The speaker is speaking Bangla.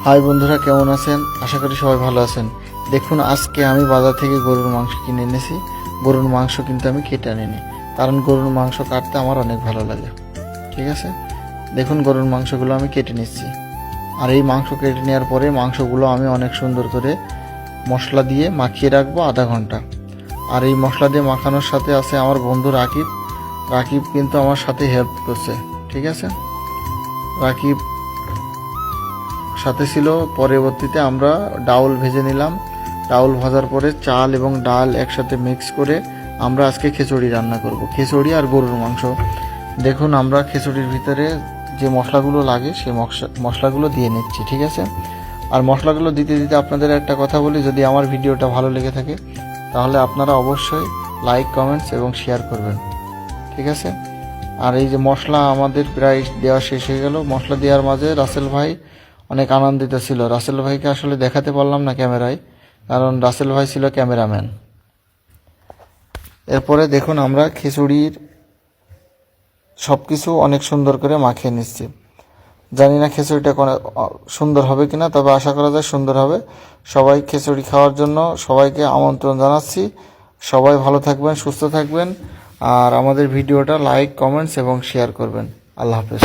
হাই বন্ধুরা, কেমন আছেন? আশা করি সবাই ভালো আছেন। দেখুন, আজকে আমি বাজার থেকে গরুর মাংস কিনে এনেছি। গরুর মাংস কিন্তু আমি কেটে আনিনি, কারণ গরুর মাংস কাটতে আমার অনেক ভালো লাগে। ঠিক আছে, দেখুন গরুর মাংসগুলো আমি কেটে নিচ্ছি। আর এই মাংস কেটে নেওয়ার পরে মাংসগুলো আমি অনেক সুন্দর করে মশলা দিয়ে মাখিয়ে রাখবো আধা ঘন্টা। আর এই মশলা দিয়ে মাখানোর সাথে আছে আমার বন্ধু রাকিব। রাকিব কিন্তু আমার সাথে হেল্প করছে। ঠিক আছে, রাকিব সাথে ছিল। পরবর্তীতে আমরা ডাউল ভেজে নিলাম। ডাউল ভাজার পরে চাল এবং ডাল একসাথে মিক্স করে আমরা আজকে খিচুড়ি রান্না করব। খিচুড়ি আর গরুর মাংস। দেখুন, আমরা খিচুড়ির ভিতরে যে মশলাগুলো লাগে সেই মশলাগুলো দিয়ে নিচ্ছি। ঠিক আছে, আর মশলাগুলো দিতে দিতে আপনাদের একটা কথা বলি, যদি আমার ভিডিওটা ভালো লেগে থাকে তাহলে আপনারা অবশ্যই লাইক, কমেন্টস এবং শেয়ার করবেন। ঠিক আছে, আর এই যে মশলা আমাদের প্রায় দেওয়া শেষ হয়ে গেল। মশলা দেওয়ার মাঝে রাসেল ভাই অনেক আনন্দিত ছিল। রাসেল ভাইকে আসলে দেখাতে পারলাম না ক্যামেরায়, কারণ রাসেল ভাই ছিল ক্যামেরাম্যান। এরপরে দেখুন, আমরা খিচুড়ির সব কিছু অনেক সুন্দর করে মাখিয়ে নিচ্ছি। জানি না খিচুড়িটা সুন্দর হবে কিনা, তবে আশা করা যায় সুন্দর হবে। সবাই খিচুড়ি খাওয়ার জন্য সবাইকে আমন্ত্রণ জানাচ্ছি। সবাই ভালো থাকবেন, সুস্থ থাকবেন, আর আমাদের ভিডিওটা লাইক, কমেন্টস এবং শেয়ার করবেন। আল্লাহ হাফেজ।